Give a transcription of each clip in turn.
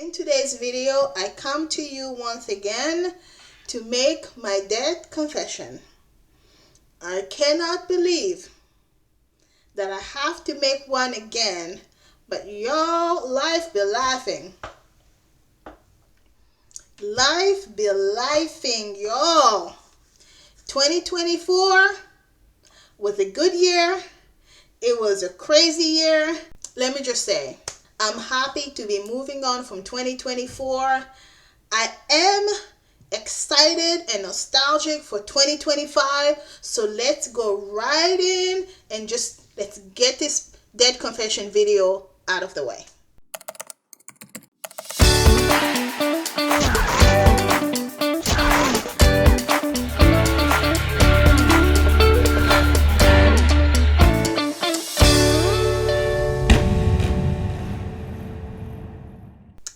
In today's video, I come to you once again to make my debt confession. I cannot believe that I have to make one again, but y'all, life be laughing. Life be lifing, y'all. 2024 was a good year. It was a crazy year. Let me just say, I'm happy to be moving on from 2024. I am excited and nostalgic for 2025. So let's go right in and let's get this debt confession video out of the way.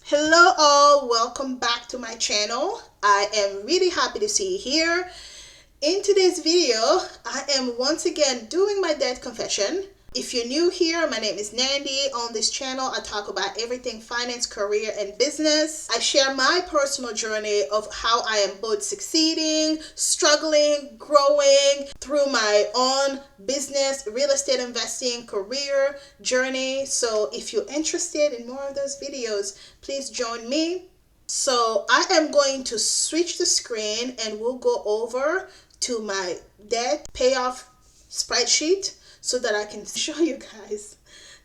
Hello all, welcome back to my channel. I am really happy to see you here. In today's video, I am once again doing my debt confession. If you're new here, my name is Nandi. On this channel, I talk about everything finance, career, and business. I share my personal journey of how I am both succeeding, struggling, growing through my own business, real estate investing, career journey. So if you're interested in more of those videos, please join me. So I am going to switch the screen and we'll go over to my debt payoff spreadsheet so that I can show you guys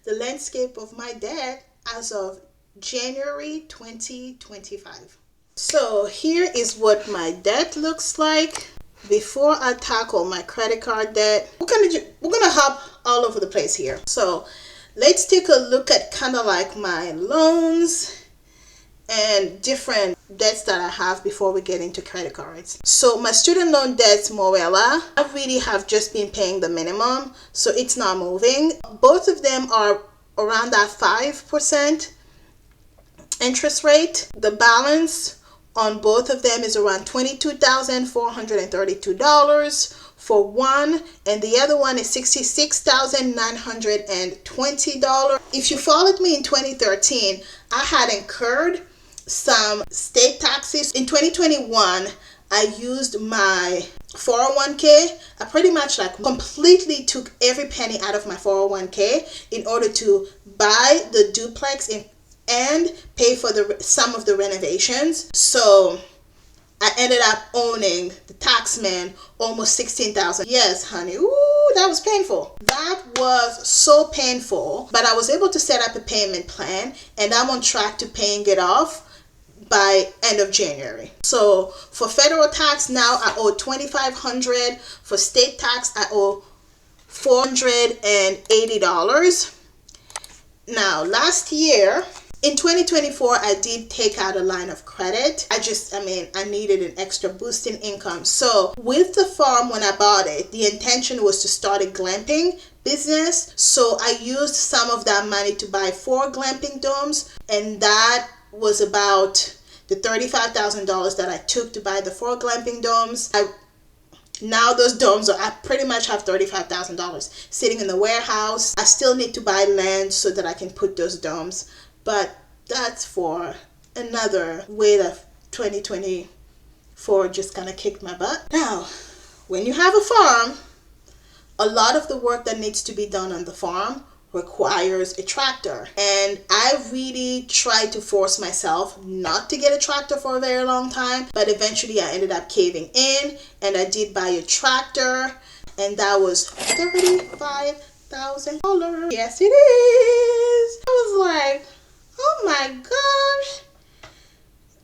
the landscape of my debt as of January 2025. So here is what my debt looks like. Before I tackle my credit card debt, we're gonna hop all over the place here. So let's take a look at kind of like my loans and different debts that I have before we get into credit cards. So my student loan debts, Moella, I really have just been paying the minimum, so it's not moving. Both of them are around that 5% interest rate. The balance on both of them is around $22,432 for one, and the other one is $66,920. If you followed me in 2013, I had incurred some state taxes. In 2021, I used my 401k. I pretty much completely took every penny out of my 401k in order to buy the duplex and pay for some of the renovations. So I ended up owning the tax man almost $16,000. Yes, honey. Ooh, that was painful. That was so painful. But I was able to set up a payment plan, and I'm on track to paying it off by end of January. So for federal tax now I owe $2,500. For state tax I owe $480. Now last year in 2024, I did take out a line of credit. I needed an extra boost in income. So with the farm, when I bought it, the intention was to start a glamping business. So I used some of that money to buy 4 glamping domes, and that was about the $35,000 that I took to buy the 4 glamping domes. Now those domes I pretty much have $35,000 sitting in the warehouse. I still need to buy land so that I can put those domes, but that's for another way that 2024 just kind of kicked my butt. Now, when you have a farm, a lot of the work that needs to be done on the farm requires a tractor, and I really tried to force myself not to get a tractor for a very long time, but eventually I ended up caving in and I did buy a tractor, and that was $35,000. Yes, it is. I was like, oh my gosh,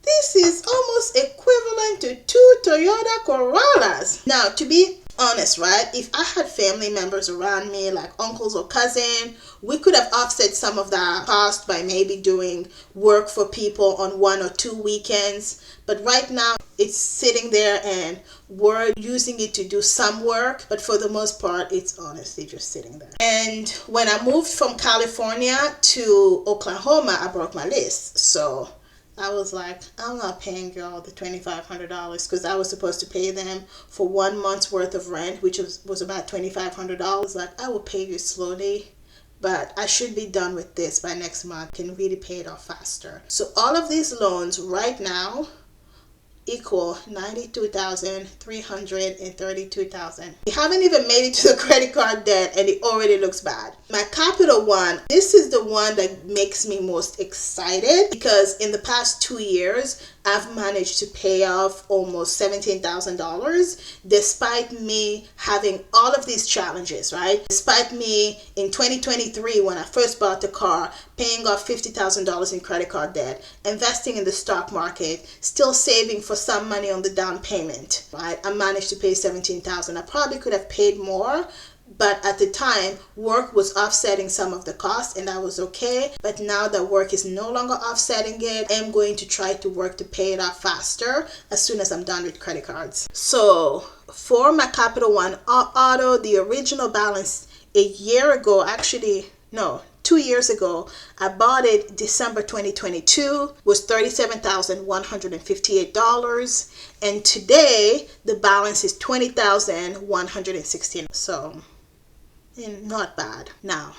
this is almost equivalent to 2 Toyota Corollas. Now, to be honest, right, if I had family members around me like uncles or cousin, we could have offset some of that cost by maybe doing work for people on 1 or 2 weekends. But right now it's sitting there and we're using it to do some work, but for the most part it's honestly just sitting there. And when I moved from California to Oklahoma, I broke my list. So I was like, I'm not paying y'all the $2,500 because I was supposed to pay them for 1 month's worth of rent, which was about $2,500. Like, I will pay you slowly, but I should be done with this by next month. Can really pay it off faster. So all of these loans right now equal $92,332. We haven't even made it to the credit card debt and it already looks bad. My capital one, this is the one that makes me most excited because in the past 2 years I've managed to pay off almost $17,000 despite me having all of these challenges, right? Despite me in 2023 when I first bought the car paying off $50,000 in credit card debt, investing in the stock market, still saving for some money on the down payment, right? I managed to pay $17,000. I probably could have paid more, but at the time work was offsetting some of the costs and that was okay. But now that work is no longer offsetting it, I'm going to try to work to pay it off faster as soon as I'm done with credit cards. So for my Capital One auto, the original balance a year ago, actually no, 2 years ago, I bought it December 2022, was $37,158, and today the balance is $20,116. So not bad. Now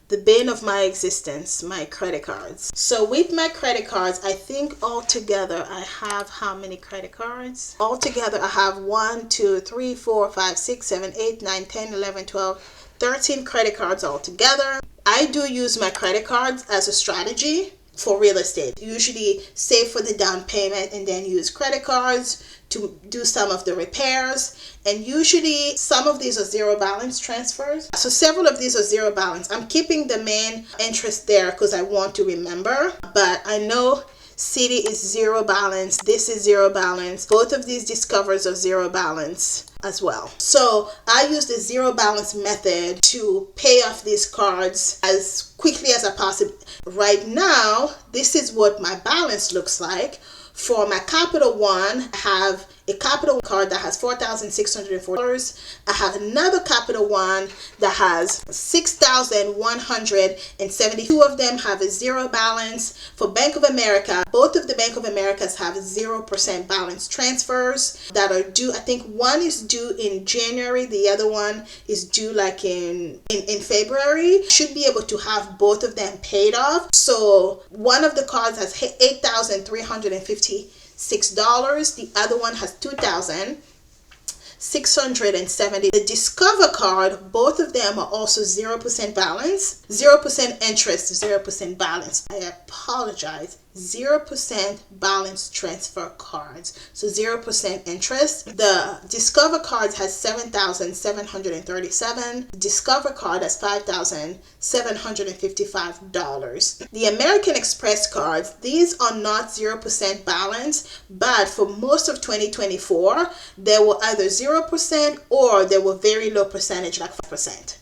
the bane of my existence, my credit cards. So with my credit cards, I think altogether I have how many credit cards? Altogether I have 1, 2, 3, 4, 5, 6, 7, 8, 9, 10, 11, 12, 13 credit cards altogether. I do use my credit cards as a strategy for real estate. Usually save for the down payment and then use credit cards to do some of the repairs. And usually some of these are zero balance transfers. So several of these are zero balance. I'm keeping the main interest there because I want to remember, but I know City is zero balance. This is zero balance. Both of these Discovers are zero balance as well. So I use the zero balance method to pay off these cards as quickly as I possibly. Right now, this is what my balance looks like. For my Capital One, I have a Capital card that has $4,604. I have another Capital One that has $6,170. Two of them have a zero balance. For Bank of America, both of the Bank of Americas have 0% balance transfers that are due. I think one is due in January, the other one is due like in February. Should be able to have both of them paid off. So one of the cards has $8,356. The other one has $2,670. The Discover card, both of them are also 0% balance, 0% interest, 0% balance. I apologize. 0% balance transfer cards, so 0% interest. The Discover card has $7,737. The Discover card has $5,755. The American Express cards, these are not 0% balance, but for most of 2024 they were either 0% or they were very low percentage, like 5%.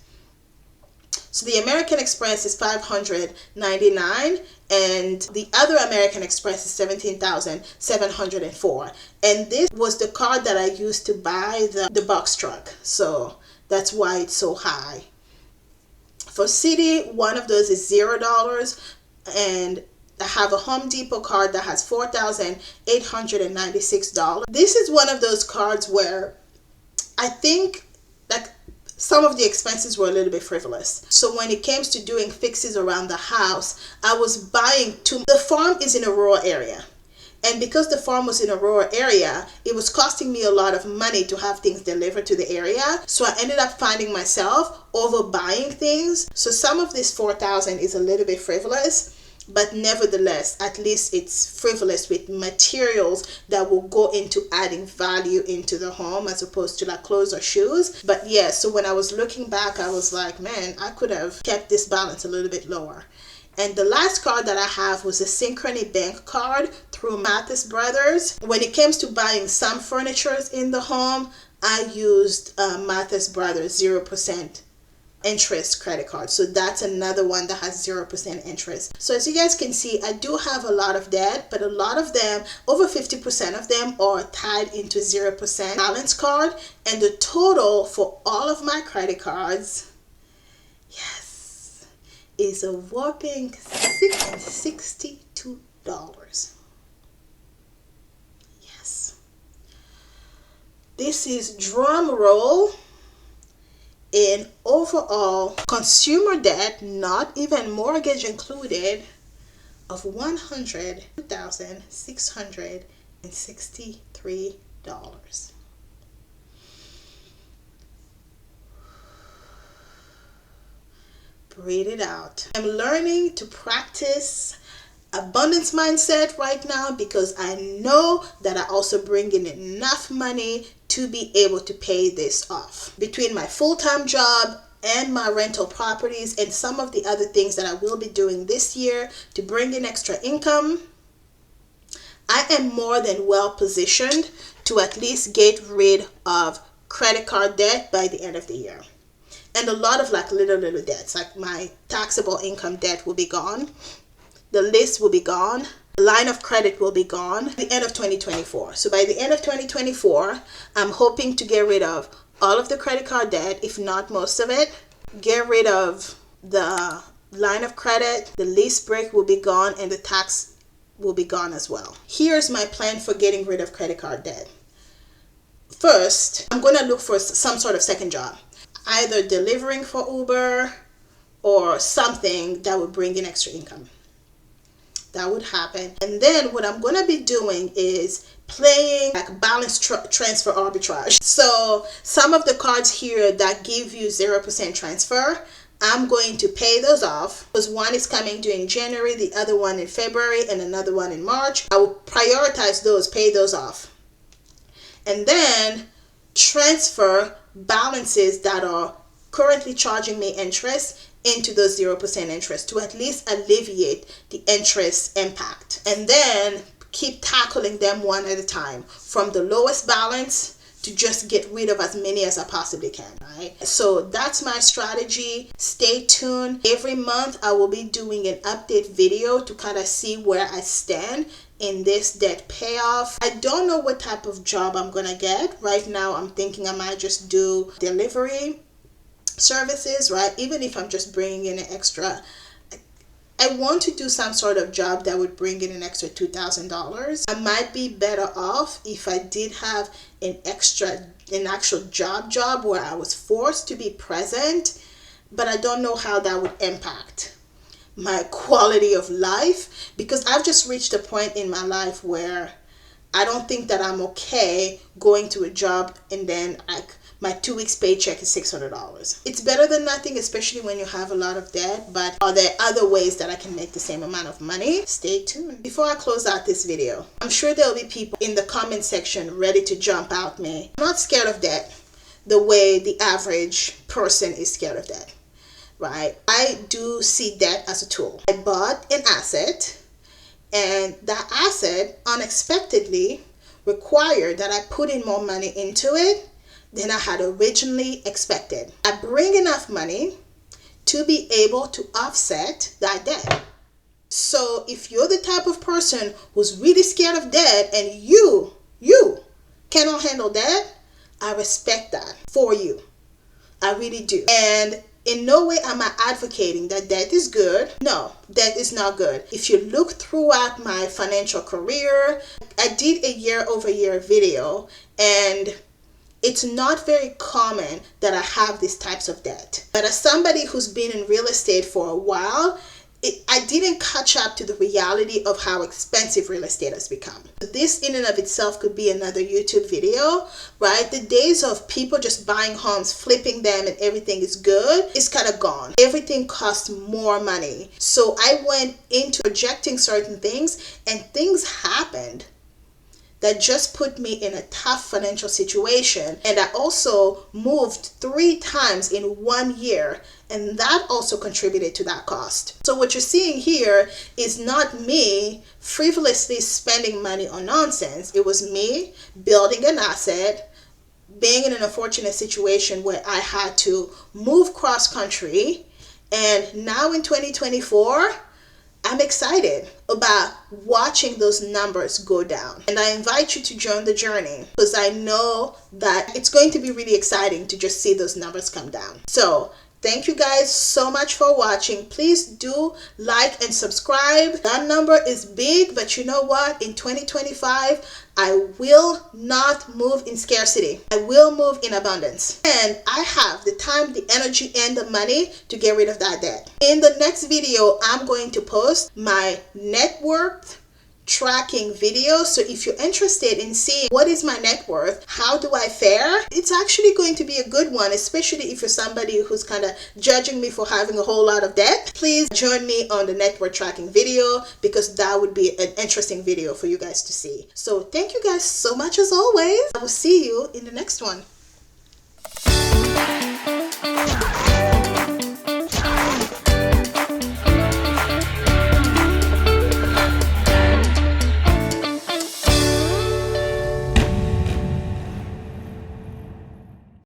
So the American Express is $599 and the other American Express is $17,704. And this was the card that I used to buy the box truck. So that's why it's so high. For City, one of those is $0, and I have a Home Depot card that has $4,896. This is one of those cards where I think like some of the expenses were a little bit frivolous. So when it came to doing fixes around the house, I was buying the farm is in a rural area. And because the farm was in a rural area, it was costing me a lot of money to have things delivered to the area. So I ended up finding myself overbuying things. So some of this $4,000 is a little bit frivolous. But nevertheless, at least it's frivolous with materials that will go into adding value into the home as opposed to like clothes or shoes. But yeah, so when I was looking back, I was like, man, I could have kept this balance a little bit lower. And the last card that I have was a Synchrony Bank card through Mathis Brothers. When it comes to buying some furniture in the home, I used Mathis Brothers 0% interest credit card. So that's another one that has 0% interest. So as you guys can see, I do have a lot of debt, but a lot of them, over 50% of them, are tied into 0% balance card. And the total for all of my credit cards, yes, is a whopping $62. Yes. This is, drum roll, in overall consumer debt, not even mortgage included, of $102,663. Breathe it out. I'm learning to practice abundance mindset right now because I know that I also bring in enough money to be able to pay this off. Between my full-time job and my rental properties and some of the other things that I will be doing this year to bring in extra income, I am more than well positioned to at least get rid of credit card debt by the end of the year. And a lot of like little debts, like my taxable income debt will be gone. The list will be gone. The line of credit will be gone at the end of 2024. So by the end of 2024, I'm hoping to get rid of all of the credit card debt, if not most of it. Get rid of the line of credit. The lease break will be gone and the tax will be gone as well. Here's my plan for getting rid of credit card debt. First, I'm going to look for some sort of second job, either delivering for Uber or something that would bring in extra income. That would happen. And then what I'm going to be doing is playing like balance transfer arbitrage. So some of the cards here that give you 0% transfer, I'm going to pay those off because one is coming due in January, the other one in February, and another one in March. I will prioritize those, pay those off. And then transfer balances that are currently charging me interest into those 0% interest to at least alleviate the interest impact. And then keep tackling them one at a time from the lowest balance to just get rid of as many as I possibly can, right? So that's my strategy. Stay tuned. Every month I will be doing an update video to kind of see where I stand in this debt payoff. I don't know what type of job I'm gonna get. Right now I'm thinking I might just do delivery services, right? Even if I'm just bringing in an extra, I want to do some sort of job that would bring in an extra $2,000. I might be better off if I did have an actual job where I was forced to be present, but I don't know how that would impact my quality of life because I've just reached a point in my life where I don't think that I'm okay going to a job and then my 2 weeks paycheck is $600. It's better than nothing, especially when you have a lot of debt, but are there other ways that I can make the same amount of money? Stay tuned. Before I close out this video, I'm sure there'll be people in the comment section ready to jump out me. I'm not scared of debt the way the average person is scared of debt, right? I do see debt as a tool. I bought an asset and that asset unexpectedly required that I put in more money into it than I had originally expected. I bring enough money to be able to offset that debt. So if you're the type of person who's really scared of debt and you cannot handle debt, I respect that for you. I really do. And in no way am I advocating that debt is good. No, debt is not good. If you look throughout my financial career, I did a year-over-year video, and it's not very common that I have these types of debt. But as somebody who's been in real estate for a while, I didn't catch up to the reality of how expensive real estate has become. This in and of itself could be another YouTube video, right? The days of people just buying homes, flipping them, and everything is good is kind of gone. Everything costs more money. So I went into projecting certain things, and things happened that just put me in a tough financial situation. And I also moved 3 times in 1 year, and that also contributed to that cost. So what you're seeing here is not me frivolously spending money on nonsense. It was me building an asset, being in an unfortunate situation where I had to move cross country, and now in 2024, I'm excited about watching those numbers go down. And I invite you to join the journey because I know that it's going to be really exciting to just see those numbers come down. So Thank you guys so much for watching. Please do like and subscribe. That number is big, but you know what? In 2025, I will not move in scarcity. I will move in abundance. And I have the time, the energy, and the money to get rid of that debt. In the next video, I'm going to post my net worth tracking video. So if you're interested in seeing what is my net worth, how do I fare, it's actually going to be a good one, especially if you're somebody who's kind of judging me for having a whole lot of debt. Please join me on the net worth tracking video, because that would be an interesting video for you guys to see. So thank you guys so much as always. I will see you in the next one.